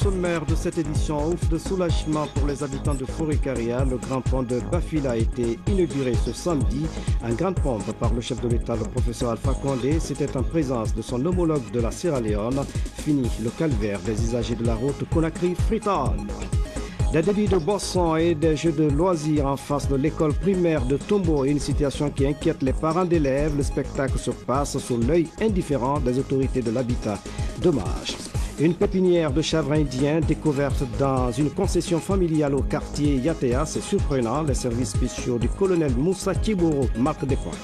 sommaire de cette édition, ouf de soulagement pour les habitants de Forêt-Carrière. Le grand pont de Bafila a été inauguré ce samedi en grande pompe par le chef de l'État, le professeur Alpha Condé. C'était en présence de son homologue de la Sierra Leone. Fini le calvaire des usagers de la route Conakry-Freetown. Des débits de boissons et des jeux de loisirs en face de l'école primaire de Tombo, une situation qui inquiète les parents d'élèves. Le spectacle se passe sous l'œil indifférent des autorités de l'habitat. Dommage. Une pépinière de chanvre indien découverte dans une concession familiale au quartier Yatea, c'est surprenant. Les services spéciaux du colonel Moussa Kiboro marquent des points.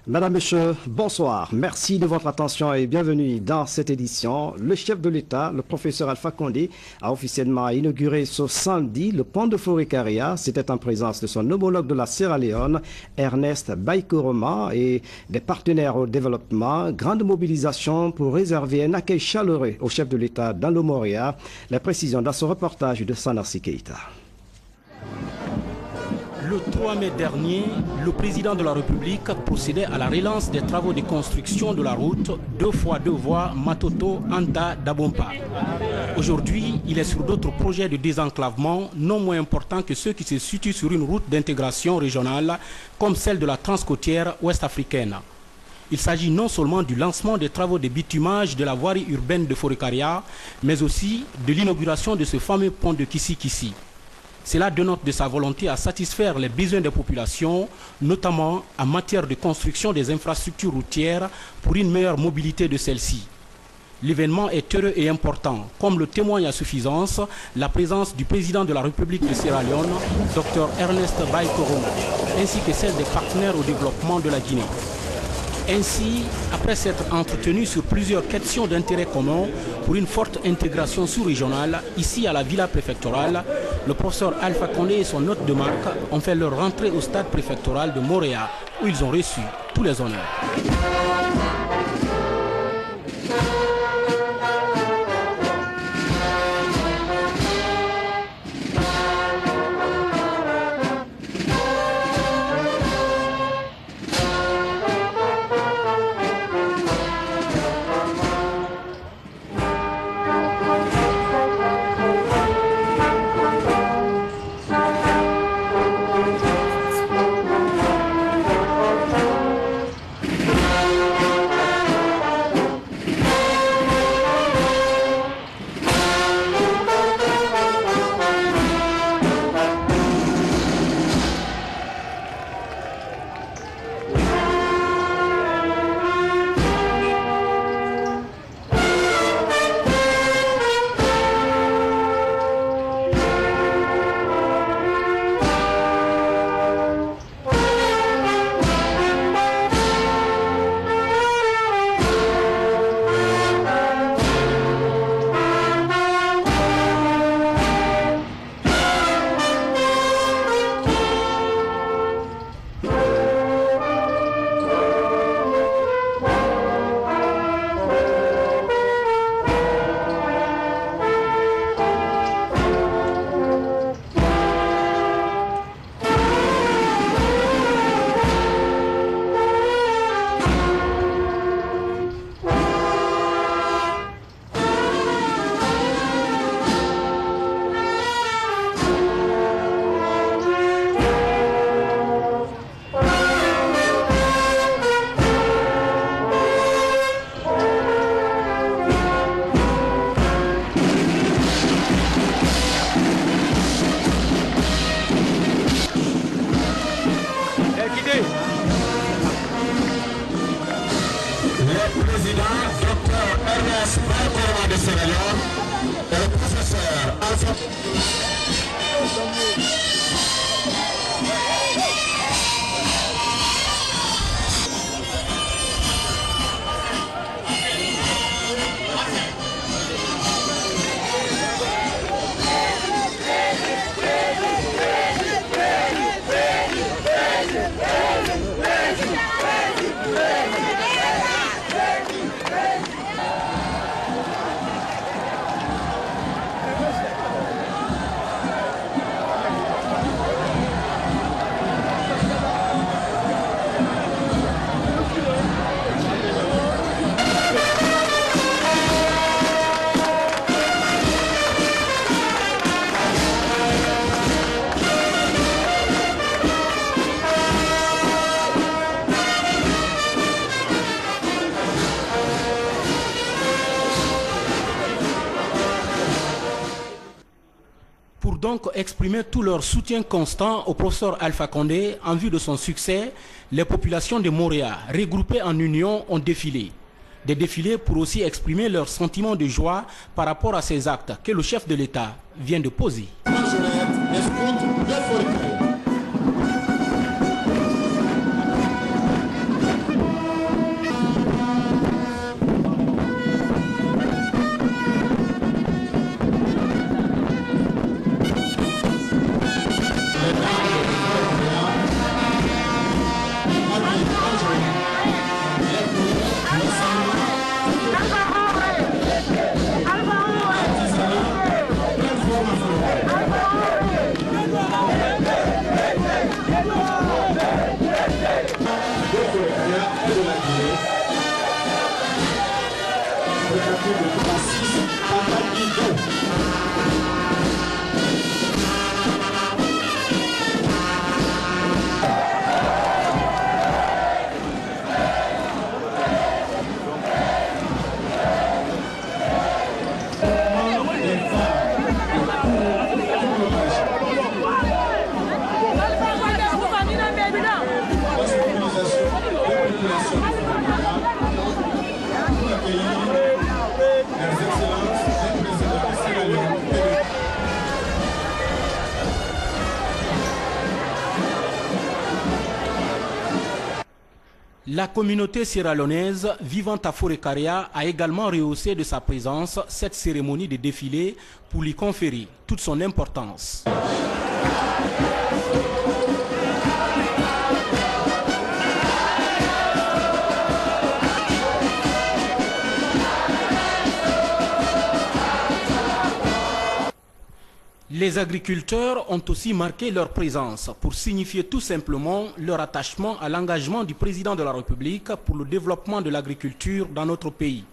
Madame, Monsieur, bonsoir. Merci de votre attention et bienvenue dans cette édition. Le chef de l'État, le professeur Alpha Condé, a officiellement inauguré ce samedi le pont de Forêt-Carrière. C'était en présence de son homologue de la Sierra Leone, Ernest Baikoroma, et des partenaires au développement. Grande mobilisation pour réserver un accueil chaleureux au chef de l'État dans le Moria. La précision dans ce reportage de Sanarsi Keita. Le 3 mai dernier, le président de la République procédait à la relance des travaux de construction de la route 2x2 voies Matoto-Anta-Dabompa. Aujourd'hui, il est sur d'autres projets de désenclavement non moins importants que ceux qui se situent sur une route d'intégration régionale comme celle de la transcôtière ouest-africaine. Il s'agit non seulement du lancement des travaux de bitumage de la voirie urbaine de Forêt-Carrière, mais aussi de l'inauguration de ce fameux pont de Kissi-Kissi. Cela dénote de sa volonté à satisfaire les besoins des populations, notamment en matière de construction des infrastructures routières pour une meilleure mobilité de celles-ci. L'événement est heureux et important, comme le témoigne à suffisance la présence du président de la République de Sierra Leone, Dr Ernest Baikoroma, ainsi que celle des partenaires au développement de la Guinée. Ainsi, après s'être entretenu sur plusieurs questions d'intérêt commun pour une forte intégration sous-régionale ici à la villa préfectorale, le professeur Alpha Condé et son hôte de marque ont fait leur rentrée au stade préfectoral de Moréa où ils ont reçu tous les honneurs. donc exprimer tout leur soutien constant au professeur Alpha Condé en vue de son succès. Les populations de Moréa, regroupées en union, ont défilé. Des défilés pour aussi exprimer leur sentiment de joie par rapport à ces actes que le chef de l'État vient de poser. La communauté sierra-léonaise vivant à Forécaria a également rehaussé de sa présence cette cérémonie de défilé pour lui conférer toute son importance. Les agriculteurs ont aussi marqué leur présence pour signifier tout simplement leur attachement à l'engagement du président de la République pour le développement de l'agriculture dans notre pays.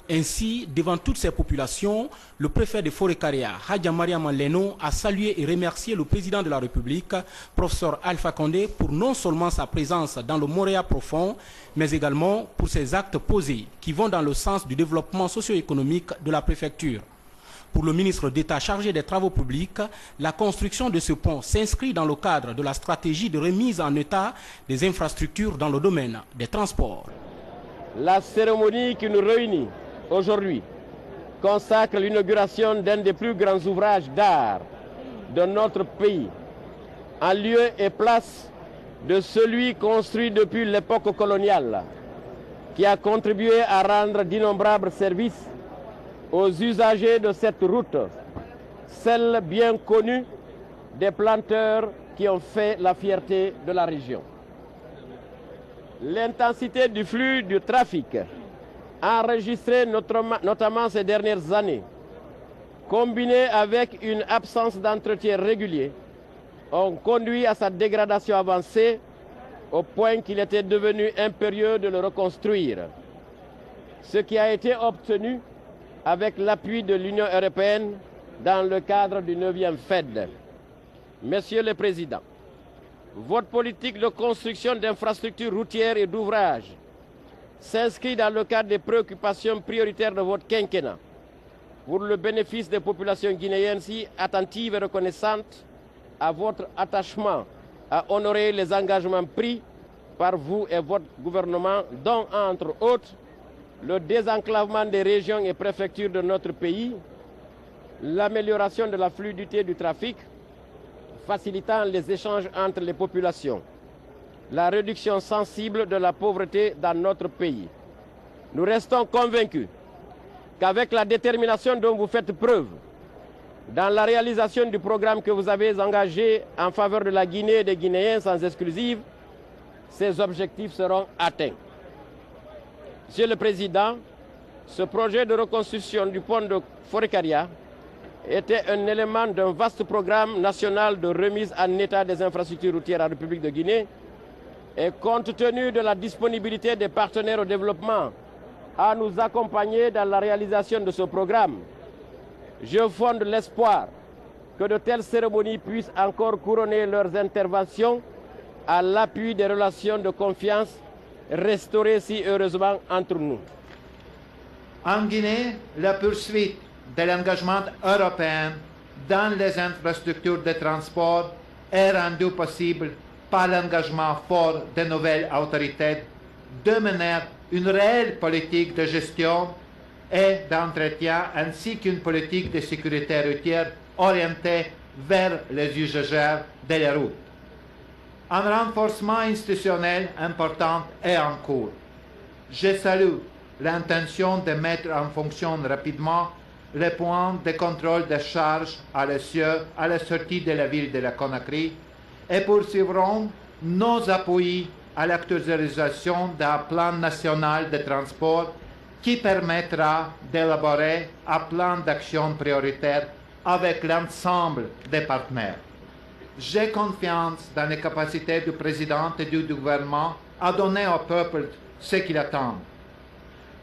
Ainsi, devant toutes ces populations, le préfet de Forécaria, Hadja Mariama Leno, a salué et remercié le président de la République, professeur Alpha Condé, pour non seulement sa présence dans le Moréa profond, mais également pour ses actes posés qui vont dans le sens du développement socio-économique de la préfecture. Pour le ministre d'État chargé des Travaux publics, la construction de ce pont s'inscrit dans le cadre de la stratégie de remise en état des infrastructures dans le domaine des transports. La cérémonie qui nous réunit aujourd'hui consacre l'inauguration d'un des plus grands ouvrages d'art de notre pays, en lieu et place de celui construit depuis l'époque coloniale, qui a contribué à rendre d'innombrables services aux usagers de cette route, celle bien connue des planteurs qui ont fait la fierté de la région. L'intensité du flux du trafic enregistré notamment ces dernières années, combinée avec une absence d'entretien régulier, ont conduit à sa dégradation avancée au point qu'il était devenu impérieux de le reconstruire. Ce qui a été obtenu avec l'appui de l'Union européenne dans le cadre du 9e FED. Monsieur le Président, votre politique de construction d'infrastructures routières et d'ouvrages s'inscrit dans le cadre des préoccupations prioritaires de votre quinquennat pour le bénéfice des populations guinéennes si attentives et reconnaissantes à votre attachement à honorer les engagements pris par vous et votre gouvernement, dont, entre autres, le désenclavement des régions et préfectures de notre pays, l'amélioration de la fluidité du trafic, facilitant les échanges entre les populations, la réduction sensible de la pauvreté dans notre pays. Nous restons convaincus qu'avec la détermination dont vous faites preuve dans la réalisation du programme que vous avez engagé en faveur de la Guinée et des Guinéens sans exclusive, ces objectifs seront atteints. Monsieur le Président, ce projet de reconstruction du pont de Forécaria était un élément d'un vaste programme national de remise en état des infrastructures routières en République de Guinée et compte tenu de la disponibilité des partenaires au développement à nous accompagner dans la réalisation de ce programme, je fonde l'espoir que de telles cérémonies puissent encore couronner leurs interventions à l'appui des relations de confiance restaurées si heureusement entre nous. En Guinée, la poursuite de l'engagement européen dans les infrastructures de transport est rendu possible par l'engagement fort des nouvelles autorités de mener une réelle politique de gestion et d'entretien ainsi qu'une politique de sécurité routière orientée vers les usagers de la route. Un renforcement institutionnel important est en cours. Je salue l'intention de mettre en fonction rapidement les points de contrôle des charges à l'essieu à la sortie de la ville de la Conakry et poursuivrons nos appuis à l'actualisation d'un plan national de transport qui permettra d'élaborer un plan d'action prioritaire avec l'ensemble des partenaires. J'ai confiance dans les capacités du président et du gouvernement à donner au peuple ce qu'il attend.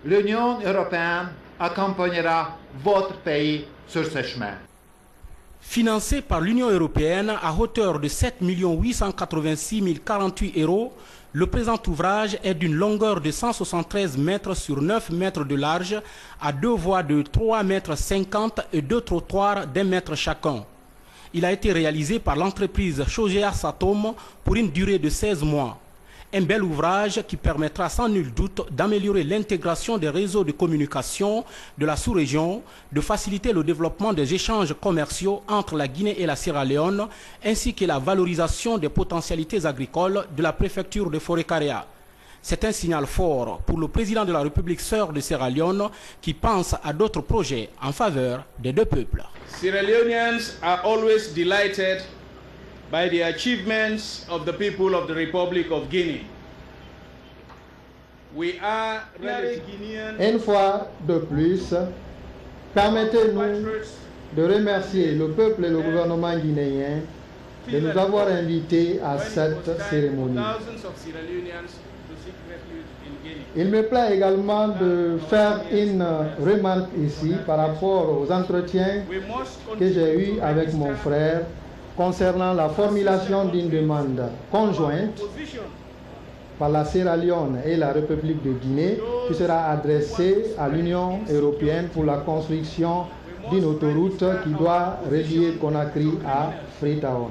L'Union européenne accompagnera votre pays sur ce chemin. Financé par l'Union européenne à hauteur de 7 886 048 €, le présent ouvrage est d'une longueur de 173 mètres sur 9 mètres de large, à 2 voies de 3,50 m et 2 trottoirs d'1 mètre chacun. Il a été réalisé par l'entreprise Shogea Satom pour une durée de 16 mois. Un bel ouvrage qui permettra sans nul doute d'améliorer l'intégration des réseaux de communication de la sous-région, de faciliter le développement des échanges commerciaux entre la Guinée et la Sierra Leone, ainsi que la valorisation des potentialités agricoles de la préfecture de Forêt-Karea. C'est un signal fort pour le président de la République sœur de Sierra Leone qui pense à d'autres projets en faveur des deux peuples. Sierra Leoneans are always delighted by the achievements of the people of the Republic of Guinea. We are Guineans. Une fois de plus, permettez-nous de remercier le peuple et le gouvernement guinéen de nous avoir invités à cette cérémonie. Il me plaît également de faire une remarque ici par rapport aux entretiens que j'ai eus avec mon frère concernant la formulation d'une demande conjointe par la Sierra Leone et la République de Guinée qui sera adressée à l'Union européenne pour la construction d'une autoroute qui doit relier Conakry à Freetown.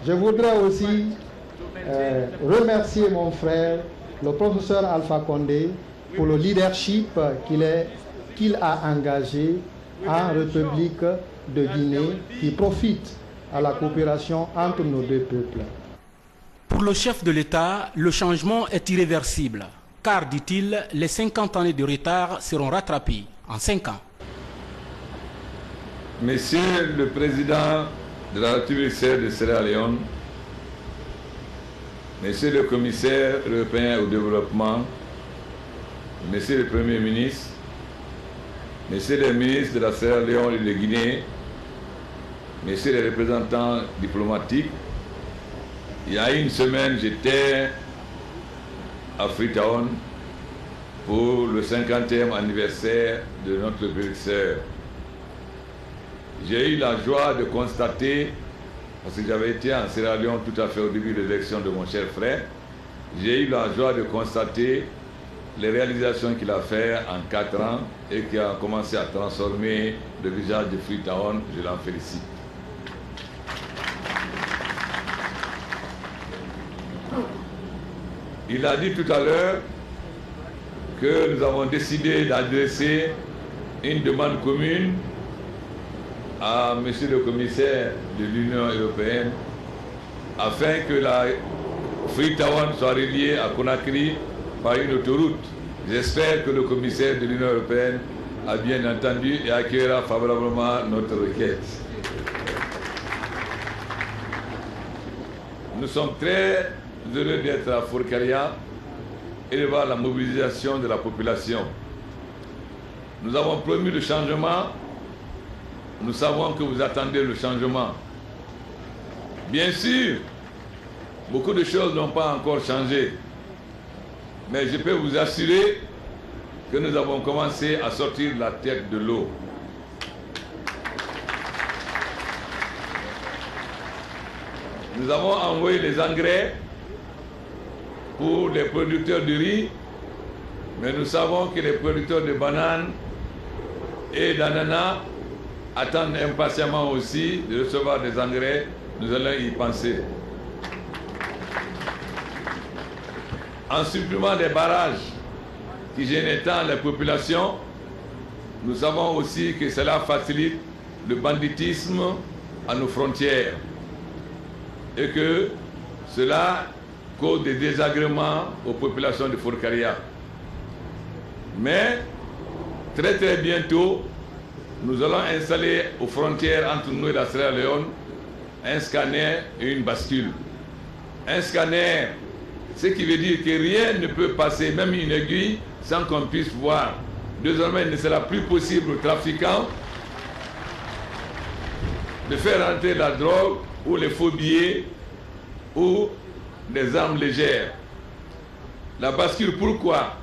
Je voudrais aussi remercier mon frère, le professeur Alpha Condé, pour le leadership qu'il a engagé en République de Guinée qui profite à la coopération entre nos deux peuples. Pour le chef de l'État, le changement est irréversible, car, dit-il, les 50 années de retard seront rattrapées en 5 ans. Monsieur le Président de la République de Sierra Leone, Monsieur le Commissaire européen au développement, Monsieur le Premier ministre, Messieurs les ministres de la Sierra Leone et de Guinée, Messieurs les représentants diplomatiques, il y a une semaine, j'étais à Freetown pour le 50e anniversaire de notre République sœur. J'ai eu la joie de constater, parce que j'avais été en Sierra Leone tout à fait au début de l'élection de mon cher frère, j'ai eu la joie de constater les réalisations qu'il a fait en 4 ans et qui a commencé à transformer le visage de Freetown. Je l'en félicite. Il a dit tout à l'heure que nous avons décidé d'adresser une demande commune à Monsieur le Commissaire de l'Union européenne afin que la Freetown soit reliée à Conakry par une autoroute. J'espère que le commissaire de l'Union européenne a bien entendu et accueillera favorablement notre requête. Nous sommes très heureux d'être à Forêt-Karea et de voir la mobilisation de la population. Nous avons promis le changement. Nous savons que vous attendez le changement. Bien sûr, beaucoup de choses n'ont pas encore changé. Mais je peux vous assurer que nous avons commencé à sortir la tête de l'eau. Nous avons envoyé les engrais pour les producteurs de riz, mais nous savons que les producteurs de bananes et d'Anana attendent impatiemment aussi de recevoir des engrais. Nous allons y penser. En supprimant des barrages qui gênent tant la population, nous savons aussi que cela facilite le banditisme à nos frontières et que cela cause des désagréments aux populations de Forcaria. Mais très bientôt, nous allons installer aux frontières entre nous et la Sierra Leone un scanner et une bascule. Un scanner, ce qui veut dire que rien ne peut passer, même une aiguille, sans qu'on puisse voir. Désormais, il ne sera plus possible aux trafiquants de faire entrer la drogue ou les faux billets ou des armes légères. La bascule, pourquoi?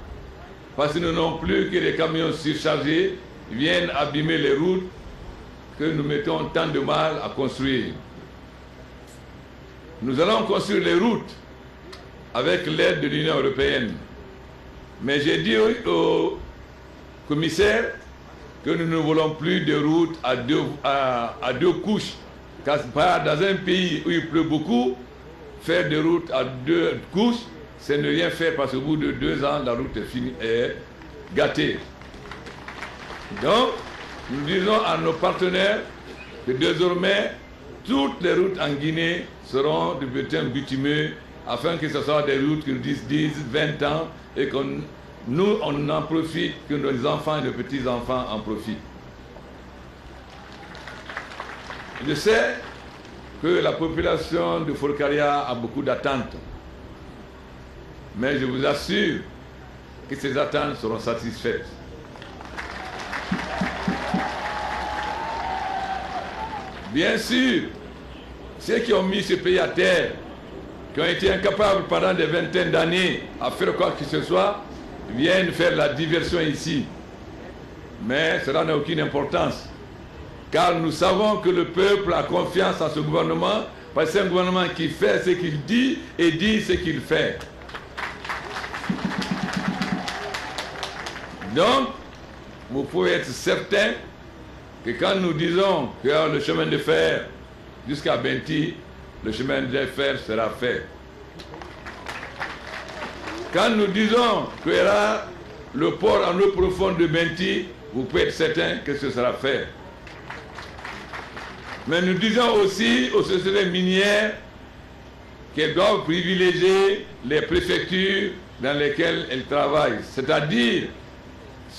Parce que nous n'avons plus que des camions surchargés qui viennent abîmer les routes que nous mettons tant de mal à construire. Nous allons construire les routes avec l'aide de l'Union européenne. Mais j'ai dit au commissaire que nous ne voulons plus de routes à deux couches. Car dans un pays où il pleut beaucoup, faire des routes à 2 couches, c'est ne rien faire parce qu'au bout de 2 ans, la route est finie, est gâtée. Donc, nous disons à nos partenaires que désormais, toutes les routes en Guinée seront de béton bitumeux afin que ce soit des routes qui nous disent 10, 20 ans et que nous, on en profite, que nos enfants et nos petits-enfants en profitent. Je sais que la population de Forcaria a beaucoup d'attentes. Mais je vous assure que ces attentes seront satisfaites. Bien sûr, ceux qui ont mis ce pays à terre, qui ont été incapables pendant des vingtaines d'années à faire quoi que ce soit, viennent faire la diversion ici. Mais cela n'a aucune importance. Car nous savons que le peuple a confiance en ce gouvernement, parce que c'est un gouvernement qui fait ce qu'il dit et dit ce qu'il fait. Donc, vous pouvez être certain que quand nous disons que le chemin de fer jusqu'à Benti, le chemin de fer sera fait. Quand nous disons qu'il y aura le port en eau profonde de Benti, vous pouvez être certain que ce sera fait. Mais nous disons aussi aux sociétés minières qu'elles doivent privilégier les préfectures dans lesquelles elles travaillent. C'est-à-dire,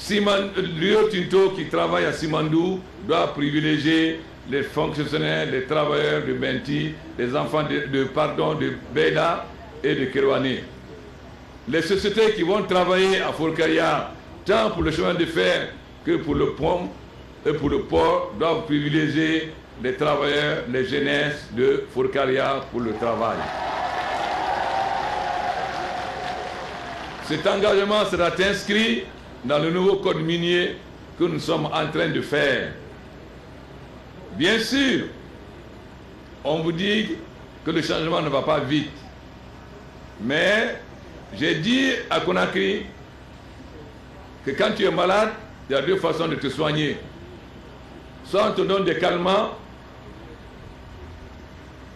Rio Tinto qui travaille à Simandou doit privilégier les fonctionnaires, les travailleurs de Benti, les enfants de Beda et de Kerouané. Les sociétés qui vont travailler à Forcaria, tant pour le chemin de fer que pour le pont et pour le port, doivent privilégier les travailleurs, les jeunesses de Forcaria pour le travail. Cet engagement sera inscrit dans le nouveau code minier que nous sommes en train de faire. Bien sûr, on vous dit que le changement ne va pas vite. Mais j'ai dit à Conakry que quand tu es malade, il y a 2 façons de te soigner. Soit on te donne des calmants,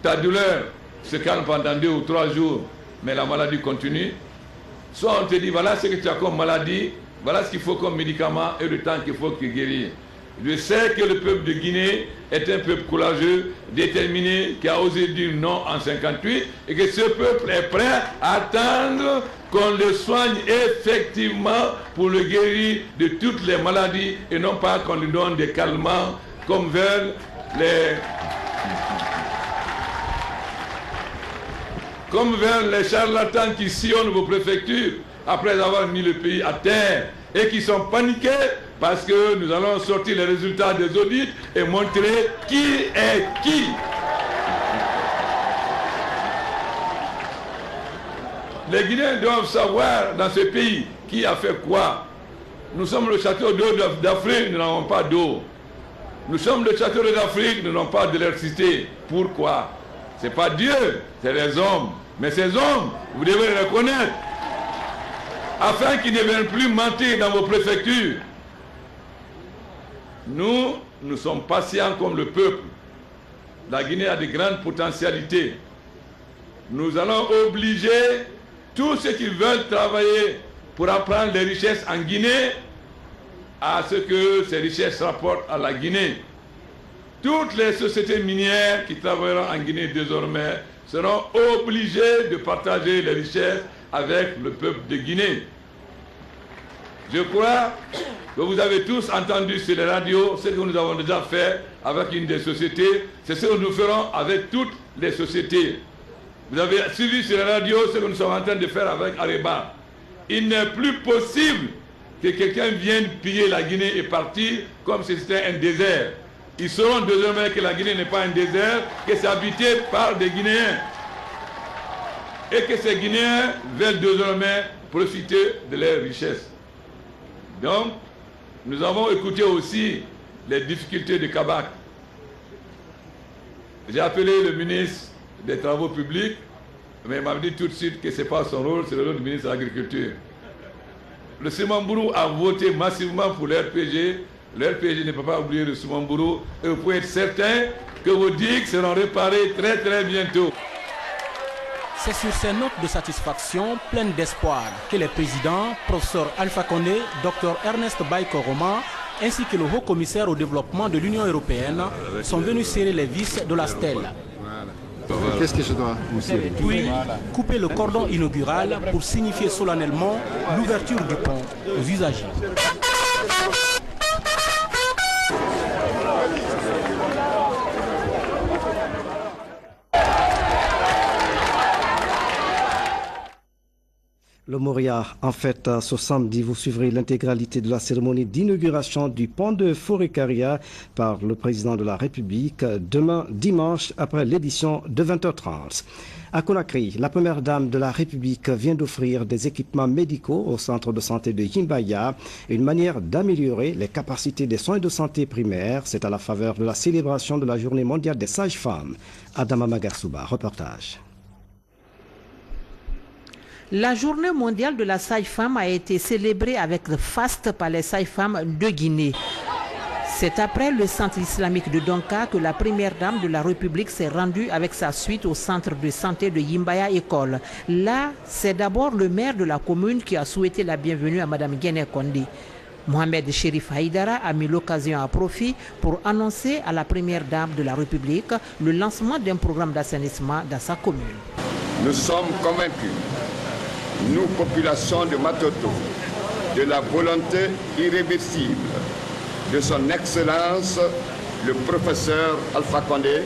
ta douleur se calme pendant 2 ou 3 jours, mais la maladie continue. Soit on te dit, voilà ce que tu as comme maladie, voilà ce qu'il faut comme médicament et le temps qu'il faut que guérir. Je sais que le peuple de Guinée est un peuple courageux, déterminé, qui a osé dire non en 58 et que ce peuple est prêt à attendre qu'on le soigne effectivement pour le guérir de toutes les maladies et non pas qu'on lui donne des calmants comme veulent les charlatans qui sillonnent vos préfectures après avoir mis le pays à terre et qui sont paniqués parce que nous allons sortir les résultats des audits et montrer qui est qui. Les Guinéens doivent savoir dans ce pays qui a fait quoi. Nous sommes le château d'eau d'Afrique, nous n'avons pas d'eau. Nous sommes le château d'Afrique, nous n'avons pas d'électricité. Pourquoi? Ce n'est pas Dieu, c'est les hommes. Mais ces hommes, vous devez les reconnaître, afin qu'ils ne viennent plus mentir dans vos préfectures. Nous sommes patients comme le peuple. La Guinée a de grandes potentialités. Nous allons obliger tous ceux qui veulent travailler pour apprendre les richesses en Guinée à ce que ces richesses rapportent à la Guinée. Toutes les sociétés minières qui travailleront en Guinée désormais seront obligées de partager les richesses avec le peuple de Guinée. Je crois que vous avez tous entendu sur les radios ce que nous avons déjà fait avec une des sociétés. C'est ce que nous ferons avec toutes les sociétés. Vous avez suivi sur les radios ce que nous sommes en train de faire avec Areba. Il n'est plus possible que quelqu'un vienne piller la Guinée et partir comme si c'était un désert. Ils sauront désormais que la Guinée n'est pas un désert, que c'est habité par des Guinéens. Et que ces Guinéens veulent désormais profiter de leurs richesses. Donc, nous avons écouté aussi les difficultés de Kabak. J'ai appelé le ministre des Travaux publics, mais il m'a dit tout de suite que ce n'est pas son rôle, c'est le rôle du ministre de l'Agriculture. Le Simambourou a voté massivement pour l'RPG. L'RPG ne peut pas oublier le Simambourou. Et vous pouvez être certain que vos digues seront réparées très très bientôt. C'est sur ces notes de satisfaction pleines d'espoir que les présidents, professeur Alpha Condé, Dr Ernest Bai Koroma, ainsi que le haut-commissaire au développement de l'Union européenne sont venus serrer les vis de la stèle. Qu'est-ce que je dois vous serrer? Puis, couper le cordon inaugural pour signifier solennellement l'ouverture du pont aux usagers. Le Moria, en fait, ce samedi, vous suivrez l'intégralité de la cérémonie d'inauguration du pont de Forécaria par le président de la République demain dimanche après l'édition de 20h30. À Conakry, la première dame de la République vient d'offrir des équipements médicaux au centre de santé de Yimbaya, une manière d'améliorer les capacités des soins de santé primaires. C'est à la faveur de la célébration de la Journée mondiale des sages-femmes. Adama Magarsouba, reportage. La journée mondiale de la sage-femme a été célébrée avec le faste par les sages-femmes de Guinée. C'est après le centre islamique de Donka que la première dame de la République s'est rendue avec sa suite au centre de santé de Yimbaya École. Là, c'est d'abord le maire de la commune qui a souhaité la bienvenue à Mme Guéné Kondé. Mohamed Chérif Haïdara a mis l'occasion à profit pour annoncer à la première dame de la République le lancement d'un programme d'assainissement dans sa commune. Nous sommes convaincus, nous, population de Matoto, de la volonté irréversible de son Excellence, le professeur Alpha Condé,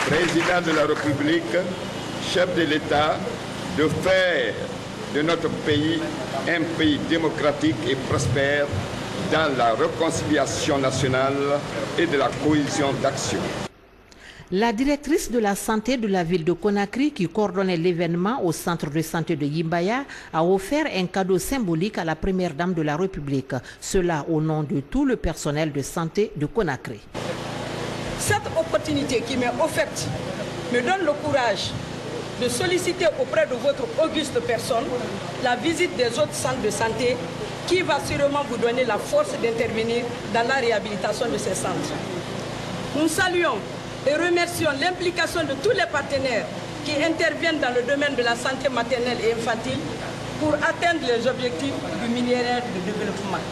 président de la République, chef de l'État, de faire de notre pays un pays démocratique et prospère dans la réconciliation nationale et de la cohésion d'action. La directrice de la santé de la ville de Conakry, qui coordonnait l'événement au centre de santé de Yimbaya, a offert un cadeau symbolique à la première dame de la République. Cela au nom de tout le personnel de santé de Conakry. Cette opportunité qui m'est offerte me donne le courage de solliciter auprès de votre auguste personne la visite des autres centres de santé qui va sûrement vous donner la force d'intervenir dans la réhabilitation de ces centres. Nous saluons et remercions l'implication de tous les partenaires qui interviennent dans le domaine de la santé maternelle et infantile pour atteindre les objectifs du millénaire de développement.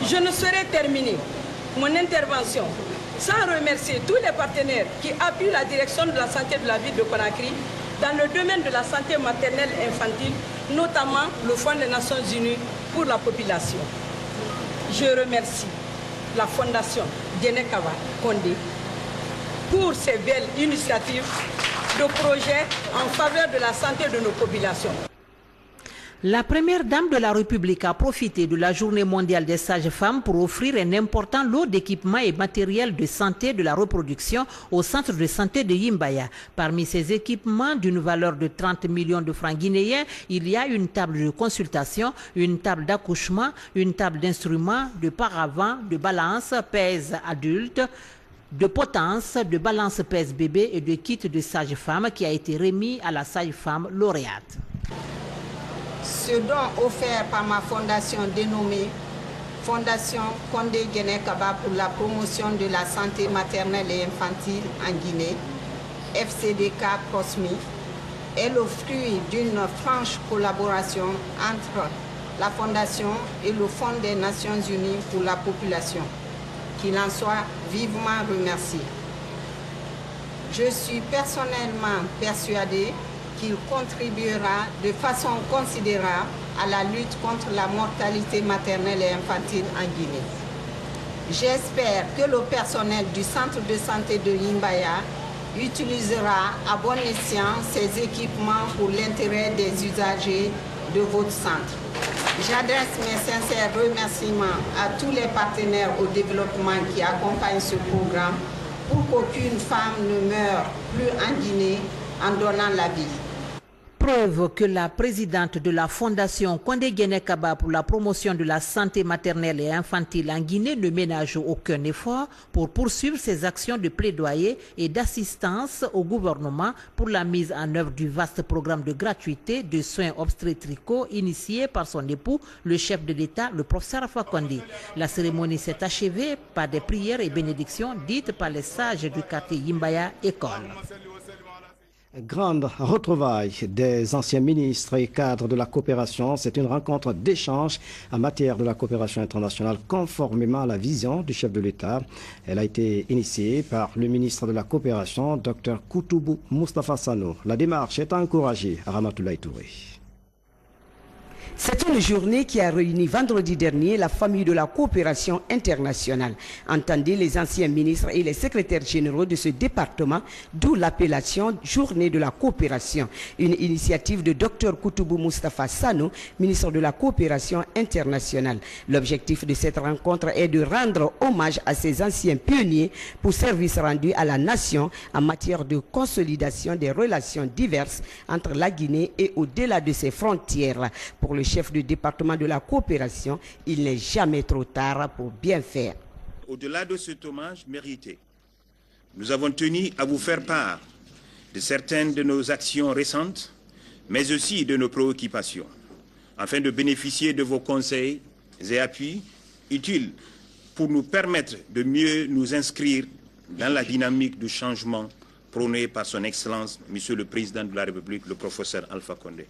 Je ne saurais terminer mon intervention sans remercier tous les partenaires qui appuient la direction de la santé de la ville de Conakry dans le domaine de la santé maternelle et infantile, notamment le Fonds des Nations Unies pour la population. Je remercie la Fondation Guéné Kondé pour ces belles initiatives de projets en faveur de la santé de nos populations. La première dame de la République a profité de la journée mondiale des sages-femmes pour offrir un important lot d'équipements et matériels de santé de la reproduction au centre de santé de Yimbaya. Parmi ces équipements d'une valeur de 30 millions de francs guinéens, il y a une table de consultation, une table d'accouchement, une table d'instruments, de paravent, de balance, pèse adulte, de potence, de balance pèse bébé et de kit de sage-femme qui a été remis à la sage-femme lauréate. Ce don offert par ma fondation dénommée Fondation Condé Guéné-Kaba pour la promotion de la santé maternelle et infantile en Guinée, FCDK COSMI, est le fruit d'une franche collaboration entre la Fondation et le Fonds des Nations Unies pour la population. Qu'il en soit vivement remercié. Je suis personnellement persuadée qu'il contribuera de façon considérable à la lutte contre la mortalité maternelle et infantile en Guinée. J'espère que le personnel du centre de santé de Yimbaya utilisera à bon escient ces équipements pour l'intérêt des usagers de votre centre. J'adresse mes sincères remerciements à tous les partenaires au développement qui accompagnent ce programme pour qu'aucune femme ne meure plus en Guinée en donnant la vie. Preuve que la présidente de la Fondation Condé Guéné-Kaba pour la promotion de la santé maternelle et infantile en Guinée ne ménage aucun effort pour poursuivre ses actions de plaidoyer et d'assistance au gouvernement pour la mise en œuvre du vaste programme de gratuité de soins obstétricaux initié par son époux, le chef de l'État, le professeur Alpha Condé. La cérémonie s'est achevée par des prières et bénédictions dites par les sages du quartier Yimbaya École. Grande retrouvaille des anciens ministres et cadres de la coopération. C'est une rencontre d'échange en matière de la coopération internationale conformément à la vision du chef de l'État. Elle a été initiée par le ministre de la coopération, Dr Koutoubou Moustapha Sano. La démarche est encouragée à Ramatoulaye Touré. C'est une journée qui a réuni vendredi dernier la famille de la coopération internationale. Entendez les anciens ministres et les secrétaires généraux de ce département, d'où l'appellation Journée de la coopération. Une initiative de Dr Koutoubou Moustapha Sano, ministre de la coopération internationale. L'objectif de cette rencontre est de rendre hommage à ces anciens pionniers pour services rendus à la nation en matière de consolidation des relations diverses entre la Guinée et au-delà de ses frontières. Pour le chef du département de la coopération, il n'est jamais trop tard pour bien faire. Au-delà de cet hommage mérité, nous avons tenu à vous faire part de certaines de nos actions récentes, mais aussi de nos préoccupations, afin de bénéficier de vos conseils et appuis utiles pour nous permettre de mieux nous inscrire dans la dynamique du changement prônée par son Excellence, Monsieur le Président de la République, le professeur Alpha Condé.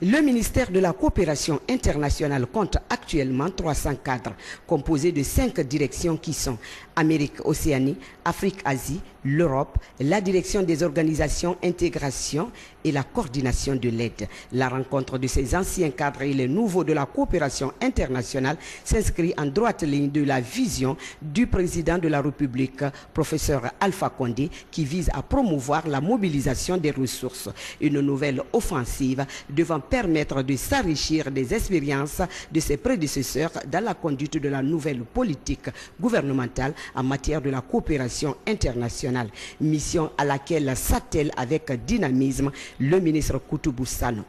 Le ministère de la coopération internationale compte actuellement 300 cadres, composés de 5 directions qui sont Amérique, Océanie, Afrique, Asie, l'Europe, la direction des organisations, intégration et la coordination de l'aide. La rencontre de ces anciens cadres et les nouveaux de la coopération internationale s'inscrit en droite ligne de la vision du président de la République, professeur Alpha Condé, qui vise à promouvoir la mobilisation des ressources. Une nouvelle offensive devant permettre de s'enrichir des expériences de ses prédécesseurs dans la conduite de la nouvelle politique gouvernementale en matière de la coopération internationale, mission à laquelle s'attelle avec dynamisme le ministre Koutoubou Sano.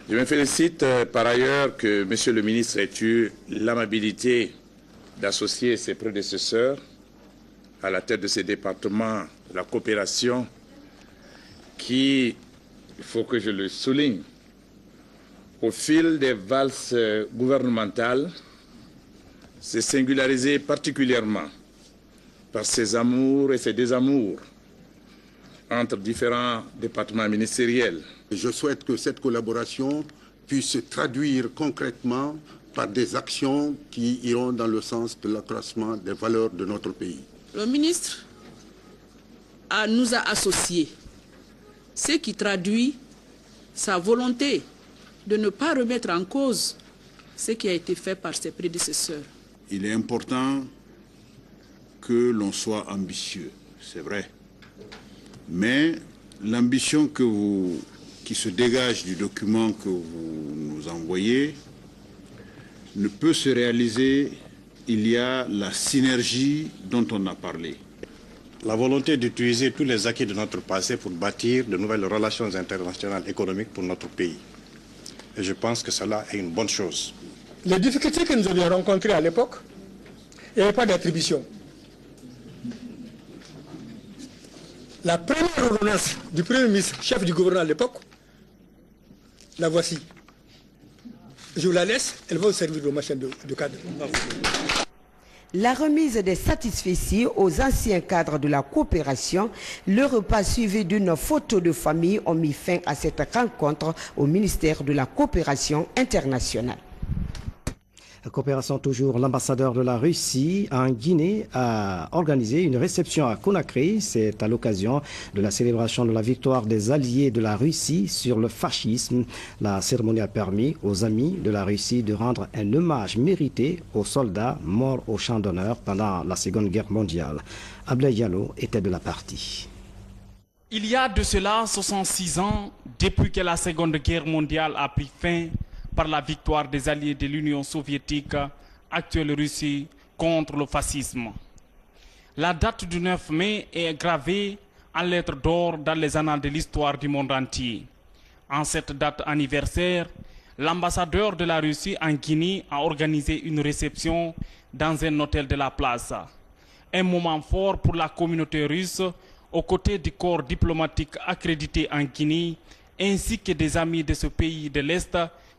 Je me félicite par ailleurs que Monsieur le ministre ait eu l'amabilité d'associer ses prédécesseurs à la tête de ces départements de la coopération qui, il faut que je le souligne, au fil des valses gouvernementales, s'est singularisé particulièrement par ses amours et ses désamours entre différents départements ministériels. Je souhaite que cette collaboration puisse se traduire concrètement par des actions qui iront dans le sens de l'accroissement des valeurs de notre pays. Le ministre nous a associés, ce qui traduit sa volonté de ne pas remettre en cause ce qui a été fait par ses prédécesseurs. Il est important que l'on soit ambitieux, c'est vrai. Mais l'ambition qui se dégage du document que vous nous envoyez ne peut se réaliser. Il y a la synergie dont on a parlé. La volonté d'utiliser tous les acquis de notre passé pour bâtir de nouvelles relations internationales économiques pour notre pays. Et je pense que cela est une bonne chose. Les difficultés que nous avions rencontrées à l'époque, il n'y avait pas d'attribution. La première ordonnance du Premier ministre, chef du gouvernement à l'époque, la voici. je la laisse, elle va servir de machin de cadre. La remise des satisfecits aux anciens cadres de la coopération, le repas suivi d'une photo de famille ont mis fin à cette rencontre au ministère de la coopération internationale. La coopération toujours, l'ambassadeur de la Russie en Guinée a organisé une réception à Conakry. C'est à l'occasion de la célébration de la victoire des alliés de la Russie sur le fascisme. La cérémonie a permis aux amis de la Russie de rendre un hommage mérité aux soldats morts au champ d'honneur pendant la Seconde Guerre mondiale. Ablaye Diallo était de la partie. Il y a de cela 66 ans, depuis que la Seconde Guerre mondiale a pris fin, par la victoire des alliés de l'Union soviétique, actuelle Russie, contre le fascisme. La date du 9 mai est gravée en lettres d'or dans les annales de l'histoire du monde entier. En cette date anniversaire, l'ambassadeur de la Russie en Guinée a organisé une réception dans un hôtel de la place. Un moment fort pour la communauté russe, aux côtés du corps diplomatique accrédité en Guinée, ainsi que des amis de ce pays de l'Est,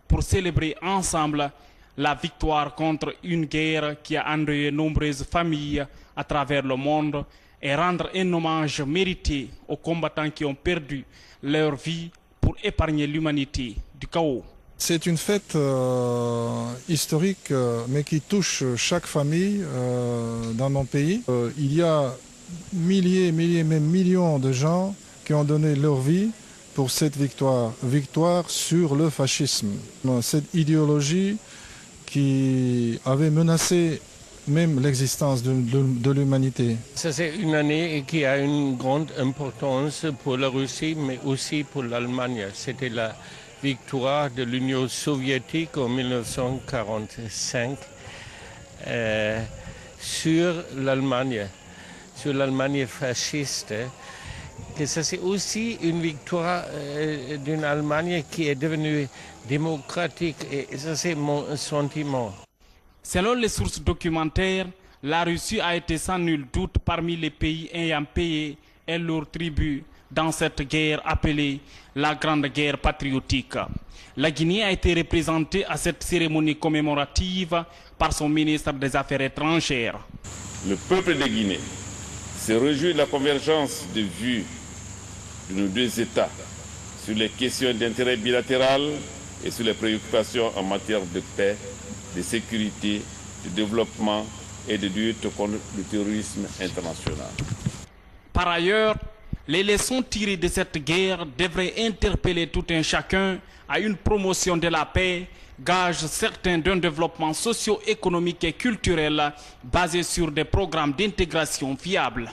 pour célébrer ensemble la victoire contre une guerre qui a endeuillé nombreuses familles à travers le monde et rendre un hommage mérité aux combattants qui ont perdu leur vie pour épargner l'humanité du chaos. C'est une fête historique, mais qui touche chaque famille dans mon pays. Il y a milliers, même millions de gens qui ont donné leur vie pour cette victoire sur le fascisme. Cette idéologie qui avait menacé même l'existence de l'humanité. C'est une année qui a une grande importance pour la Russie, mais aussi pour l'Allemagne. C'était la victoire de l'Union soviétique en 1945 sur l'Allemagne fasciste. Que ça, c'est aussi une victoire d'une Allemagne qui est devenue démocratique, et ça, c'est mon sentiment. Selon les sources documentaires, la Russie a été sans nul doute parmi les pays ayant payé leur tribut dans cette guerre appelée la Grande Guerre patriotique. La Guinée a été représentée à cette cérémonie commémorative par son ministre des Affaires étrangères. Le peuple de Guinée se réjouit de la convergence de vues de nos deux États sur les questions d'intérêt bilatéral et sur les préoccupations en matière de paix, de sécurité, de développement et de lutte contre le terrorisme international. Par ailleurs, les leçons tirées de cette guerre devraient interpeller tout un chacun à une promotion de la paix, gage certain d'un développement socio-économique et culturel basé sur des programmes d'intégration fiables.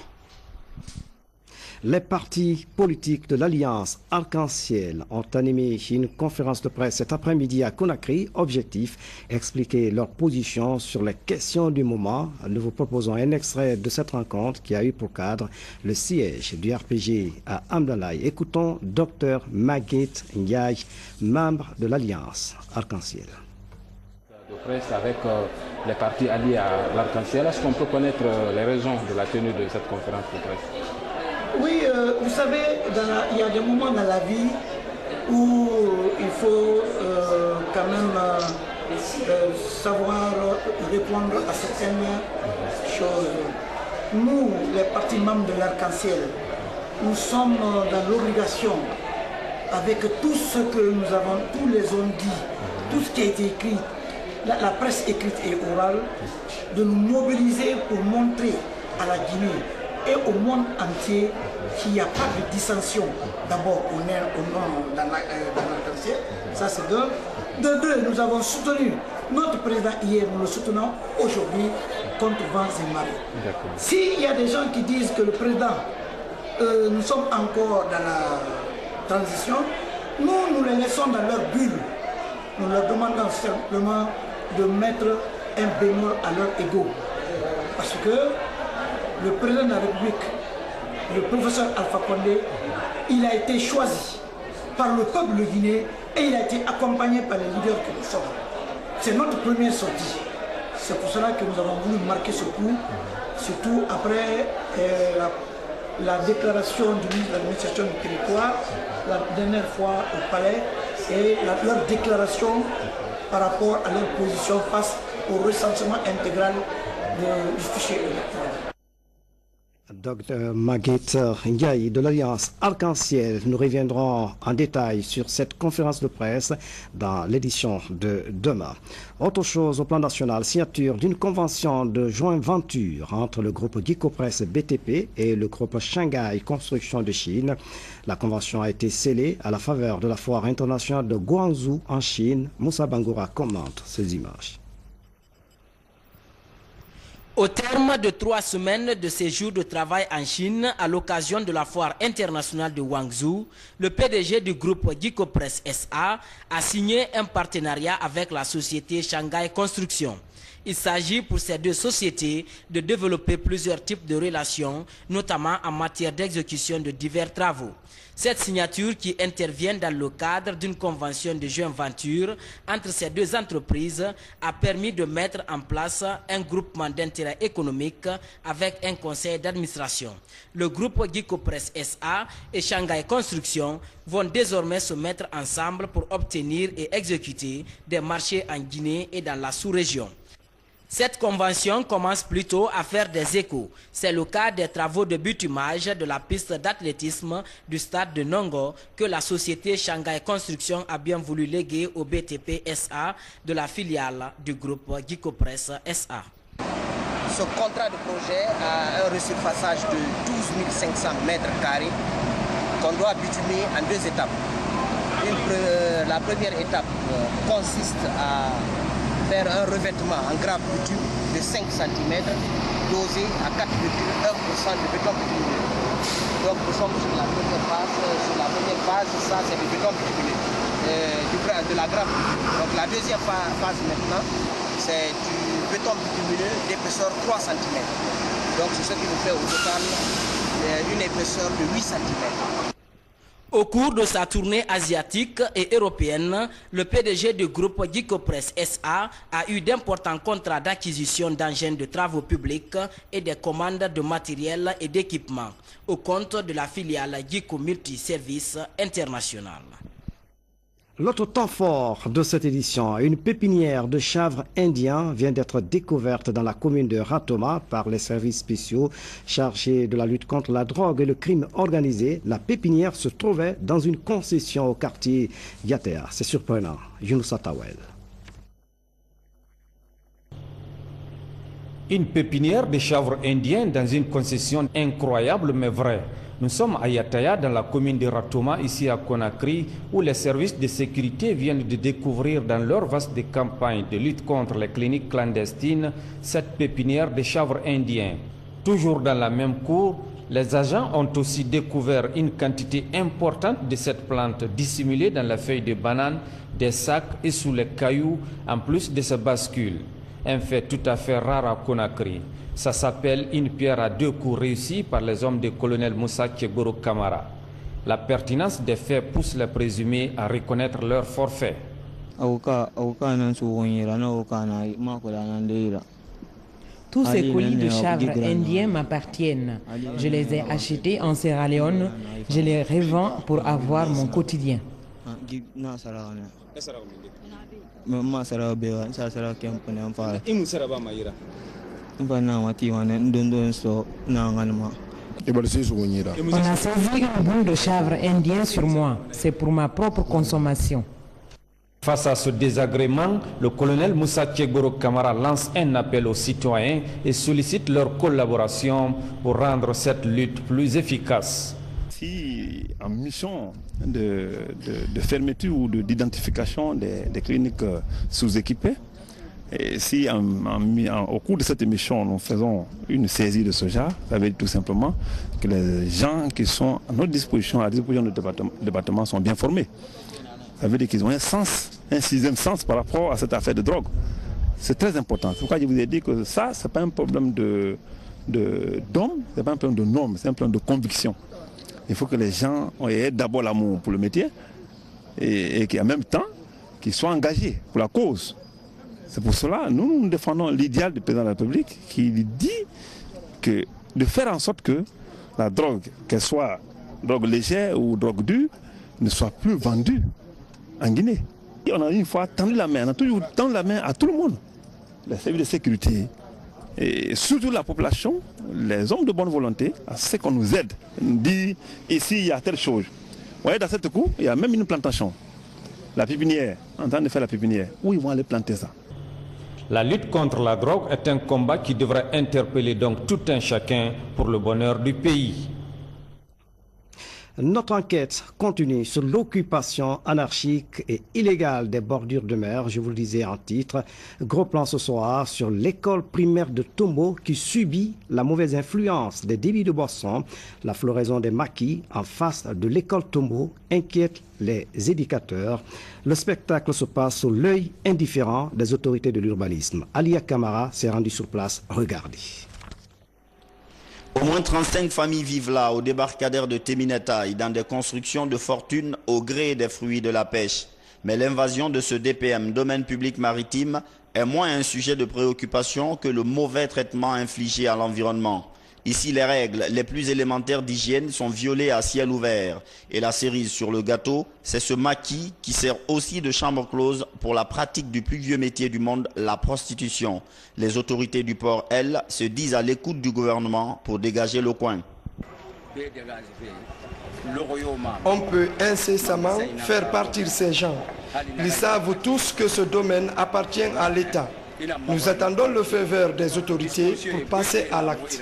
Les partis politiques de l'Alliance Arc-en-Ciel ont animé une conférence de presse cet après-midi à Conakry. Objectif, expliquer leur position sur les questions du moment. Nous vous proposons un extrait de cette rencontre qui a eu pour cadre le siège du RPG à Amdalaï. Écoutons Dr Maguette Ndiaye, membre de l'Alliance Arc-en-Ciel. De presse avec les partis alliés à l'Arc-en-Ciel, est-ce qu'on peut connaître les raisons de la tenue de cette conférence de presse? Oui, vous savez, il y a des moments dans la vie où il faut quand même savoir répondre à certaines choses. Nous, les partis membres de l'Arc-en-Ciel, nous sommes dans l'obligation, avec tout ce que nous avons, tous les ont dit, tout ce qui a été écrit, la presse écrite et orale, de nous mobiliser pour montrer à la Guinée et au monde entier qu'il n'y a pas de dissension. D'abord, on est au nom dans l'Arc-en-Ciel, ça c'est d'un. De deux, nous avons soutenu notre président hier, nous le soutenons aujourd'hui contre vents et marées. S'il y a des gens qui disent que le président, nous sommes encore dans la transition, nous les laissons dans leur bulle. Nous leur demandons simplement de mettre un bémol à leur ego. Parce que le président de la République, le professeur Alpha Condé, il a été choisi par le peuple guinéen et il a été accompagné par les leaders que nous sommes. C'est notre première sortie. C'est pour cela que nous avons voulu marquer ce coup, surtout après la déclaration du ministre de l'administration du territoire, la dernière fois au palais, et leur déclaration par rapport à leur position face au recensement intégral du fichier électoral. Dr Maguette Ndiaye de l'Alliance Arc-en-Ciel. Nous reviendrons en détail sur cette conférence de presse dans l'édition de demain. Autre chose au plan national, signature d'une convention de joint venture entre le groupe Gicopress BTP et le groupe Shanghai Construction de Chine. La convention a été scellée à la faveur de la foire internationale de Guangzhou en Chine. Moussa Bangoura commente ces images. Au terme de 3 semaines de séjour de travail en Chine, à l'occasion de la foire internationale de Guangzhou, le PDG du groupe Gicopress SA a signé un partenariat avec la société Shanghai Construction. Il s'agit pour ces deux sociétés de développer plusieurs types de relations, notamment en matière d'exécution de divers travaux. Cette signature, qui intervient dans le cadre d'une convention de joint venture entre ces deux entreprises, a permis de mettre en place un groupement d'intérêt économique avec un conseil d'administration. Le groupe Gicopress SA et Shanghai Construction vont désormais se mettre ensemble pour obtenir et exécuter des marchés en Guinée et dans la sous-région. Cette convention commence plutôt à faire des échos. C'est le cas des travaux de bitumage de la piste d'athlétisme du stade de Nongo que la société Shanghai Construction a bien voulu léguer au BTP SA de la filiale du groupe Gicopress SA. Ce contrat de projet a un resurfaçage de 12 500 mètres carrés qu'on doit bitumer en 2 étapes. La première étape consiste à faire un revêtement en grappe bitume de 5 cm dosé à 4,1% de béton bitumineux. Donc nous sommes sur la première phase. Sur la première phase, ça c'est du béton bitumineux, de la grappe bitume. Donc la deuxième phase maintenant, c'est du béton bitumineux d'épaisseur 3 cm. Donc c'est ce qui nous fait au total une épaisseur de 8 cm. Au cours de sa tournée asiatique et européenne, le PDG du groupe Gicopress SA a eu d'importants contrats d'acquisition d'engins de travaux publics et des commandes de matériel et d'équipement au compte de la filiale Gico Multiservice International. L'autre temps fort de cette édition, une pépinière de chanvre indien vient d'être découverte dans la commune de Ratoma par les services spéciaux chargés de la lutte contre la drogue et le crime organisé. La pépinière se trouvait dans une concession au quartier Yatea. C'est surprenant. Younoussa Tawel. Une pépinière de chanvre indien dans une concession incroyable mais vraie. Nous sommes à Yataya, dans la commune de Ratoma, ici à Conakry, où les services de sécurité viennent de découvrir dans leur vaste campagne de lutte contre les cliniques clandestines cette pépinière de chanvre indien. Toujours dans la même cour, les agents ont aussi découvert une quantité importante de cette plante dissimulée dans la feuille de banane, des sacs et sous les cailloux, en plus de ces bascules. Un fait tout à fait rare à Conakry. Ça s'appelle une pierre à 2 coups réussie par les hommes du colonel Moussa Tchegoro Kamara. La pertinence des faits pousse les présumés à reconnaître leur forfait. Tous ces colis de chanvre indien m'appartiennent. Je les ai achetés en Sierra Leone. Je les revends pour avoir mon quotidien. On a saisi une boule de chanvre indien sur moi. C'est pour ma propre consommation. Face à ce désagrément, le colonel Moussa Tchegoro Kamara lance un appel aux citoyens et sollicite leur collaboration pour rendre cette lutte plus efficace. Si en mission de fermeture ou d'identification des cliniques sous-équipées, et si au cours de cette émission nous faisons une saisie de ce genre, ça veut dire tout simplement que les gens qui sont à notre disposition, à la disposition du département sont bien formés. Ça veut dire qu'ils ont un sens, un sixième sens par rapport à cette affaire de drogue. C'est très important. C'est pourquoi je vous ai dit que ça, ce n'est pas un problème d'homme, ce n'est pas un problème de normes, c'est un problème de conviction. Il faut que les gens aient d'abord l'amour pour le métier et qu'en même temps, qu'ils soient engagés pour la cause. C'est pour cela, nous défendons l'idéal du président de la République qui dit que de faire en sorte que la drogue, qu'elle soit drogue légère ou drogue dure, ne soit plus vendue en Guinée. Et on a une fois tendu la main, on a toujours tendu la main à tout le monde. Les services de sécurité, et surtout la population, les hommes de bonne volonté, à ce qu'on nous aide. On dit, ici il y a telle chose. Vous voyez, dans cette cour, il y a même une plantation. La pépinière, en train de faire la pépinière. Où ils vont aller planter ça? La lutte contre la drogue est un combat qui devrait interpeller donc tout un chacun pour le bonheur du pays. Notre enquête continue sur l'occupation anarchique et illégale des bordures de mer. Je vous le disais en titre. Gros plan ce soir sur l'école primaire de Tombo qui subit la mauvaise influence des débits de boissons. La floraison des maquis en face de l'école Tombo inquiète les éducateurs. Le spectacle se passe sous l'œil indifférent des autorités de l'urbanisme. Alia Kamara s'est rendu sur place. Regardez. Au moins 35 familles vivent là, au débarcadère de Teminetaï, dans des constructions de fortune au gré des fruits de la pêche. Mais l'invasion de ce DPM, domaine public maritime, est moins un sujet de préoccupation que le mauvais traitement infligé à l'environnement. Ici, les règles les plus élémentaires d'hygiène sont violées à ciel ouvert. Et la cerise sur le gâteau, c'est ce maquis qui sert aussi de chambre close pour la pratique du plus vieux métier du monde, la prostitution. Les autorités du port, elles, se disent à l'écoute du gouvernement pour dégager le coin. On peut incessamment faire partir ces gens. Ils savent tous que ce domaine appartient à l'État. Nous attendons le feu vert des autorités pour passer à l'acte.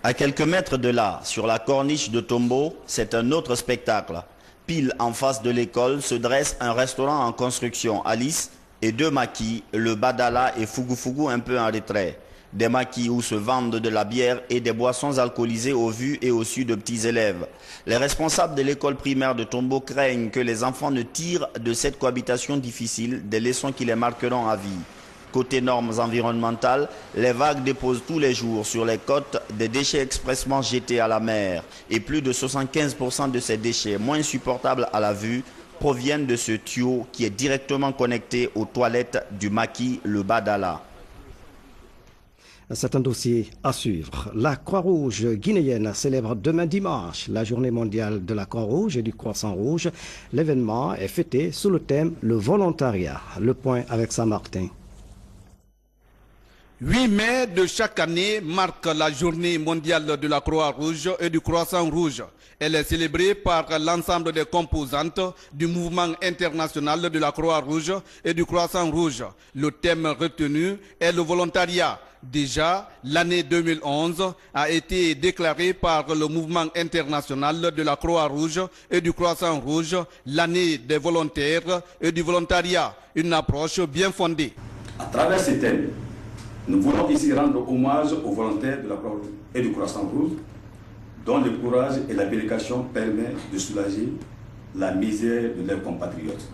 À quelques mètres de là, sur la corniche de Tombo, c'est un autre spectacle. Pile en face de l'école se dresse un restaurant en construction, Alice, et deux maquis, le Badala et Fugu Fugu un peu en retrait. Des maquis où se vendent de la bière et des boissons alcoolisées au vu et au su de petits élèves. Les responsables de l'école primaire de Tombo craignent que les enfants ne tirent de cette cohabitation difficile des leçons qui les marqueront à vie. Côté normes environnementales, les vagues déposent tous les jours sur les côtes des déchets expressément jetés à la mer. Et plus de 75% de ces déchets, moins supportables à la vue, proviennent de ce tuyau qui est directement connecté aux toilettes du maquis, le Badala. C'est un dossier à suivre. La Croix-Rouge guinéenne célèbre demain dimanche la journée mondiale de la Croix-Rouge et du Croissant Rouge. L'événement est fêté sous le thème le volontariat. Le point avec Saint-Martin. 8 mai de chaque année marque la journée mondiale de la Croix-Rouge et du Croissant Rouge. Elle est célébrée par l'ensemble des composantes du mouvement international de la Croix-Rouge et du Croissant Rouge. Le thème retenu est le volontariat. Déjà, l'année 2011 a été déclarée par le mouvement international de la Croix-Rouge et du Croissant Rouge l'année des volontaires et du volontariat, une approche bien fondée. À travers ces thèmes, nous voulons ici rendre hommage aux volontaires de la Croix-Rouge et du Croissant Rouge, dont le courage et l'abnégation permettent de soulager la misère de leurs compatriotes.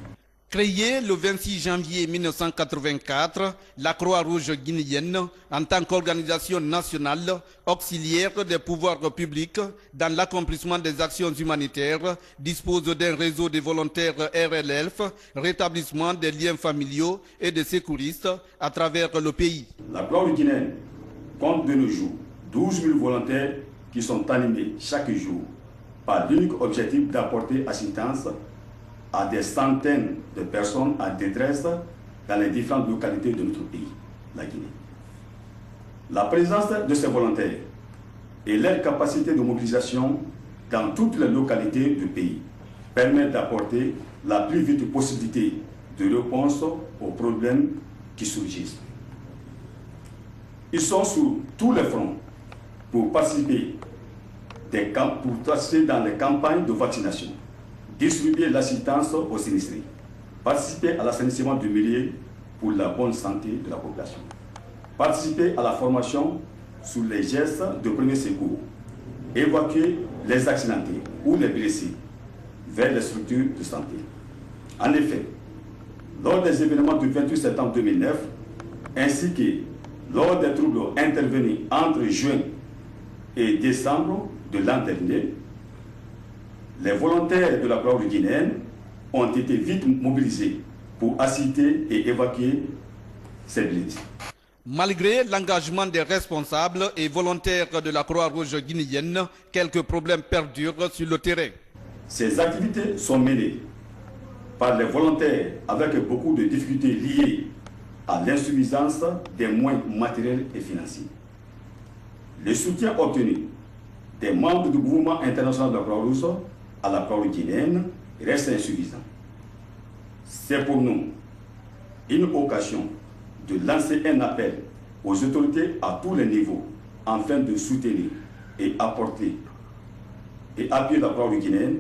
Créée le 26 janvier 1984, la Croix-Rouge guinéenne, en tant qu'organisation nationale auxiliaire des pouvoirs publics dans l'accomplissement des actions humanitaires, dispose d'un réseau de volontaires RLF, rétablissement des liens familiaux et de sécuristes à travers le pays. La Croix-Rouge guinéenne compte de nos jours 12 000 volontaires qui sont animés chaque jour par l'unique objectif d'apporter assistance à des centaines de personnes en détresse dans les différentes localités de notre pays, la Guinée. La présence de ces volontaires et leur capacité de mobilisation dans toutes les localités du pays permettent d'apporter la plus vite possibilité de réponse aux problèmes qui surgissent. Ils sont sur tous les fronts pour participer dans les campagnes de vaccination, distribuer l'assistance aux sinistrés, participer à l'assainissement du milieu pour la bonne santé de la population, participer à la formation sur les gestes de premier secours, évacuer les accidentés ou les blessés vers les structures de santé. En effet, lors des événements du 28 septembre 2009, ainsi que lors des troubles intervenus entre juin et décembre de l'an dernier, les volontaires de la Croix-Rouge guinéenne ont été vite mobilisés pour assister et évacuer ces blessés. Malgré l'engagement des responsables et volontaires de la Croix-Rouge guinéenne, quelques problèmes perdurent sur le terrain. Ces activités sont menées par les volontaires avec beaucoup de difficultés liées à l'insuffisance des moyens matériels et financiers. Le soutien obtenu des membres du mouvement international de la Croix-Rouge à la Croix-Rouge guinéenne reste insuffisant. C'est pour nous une occasion de lancer un appel aux autorités à tous les niveaux afin de soutenir et apporter et appuyer la Croix-Rouge guinéenne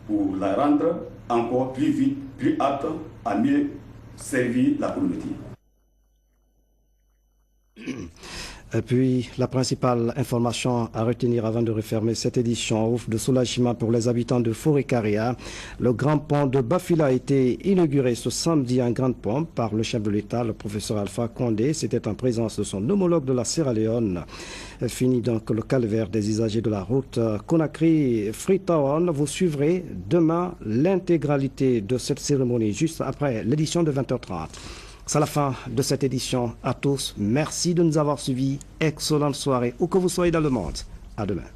pour la rendre encore plus vite, plus apte à mieux servir la communauté. Et puis, la principale information à retenir avant de refermer cette édition ouf de soulagement pour les habitants de Forécaria. Le grand pont de Bafila a été inauguré ce samedi en grande pompe par le chef de l'État, le professeur Alpha Condé. C'était en présence de son homologue de la Sierra Leone. Fini donc le calvaire des usagers de la route Conakry-Freetown. Vous suivrez demain l'intégralité de cette cérémonie juste après l'édition de 20h30. C'est la fin de cette édition. À tous, merci de nous avoir suivis. Excellente soirée, où que vous soyez dans le monde. À demain.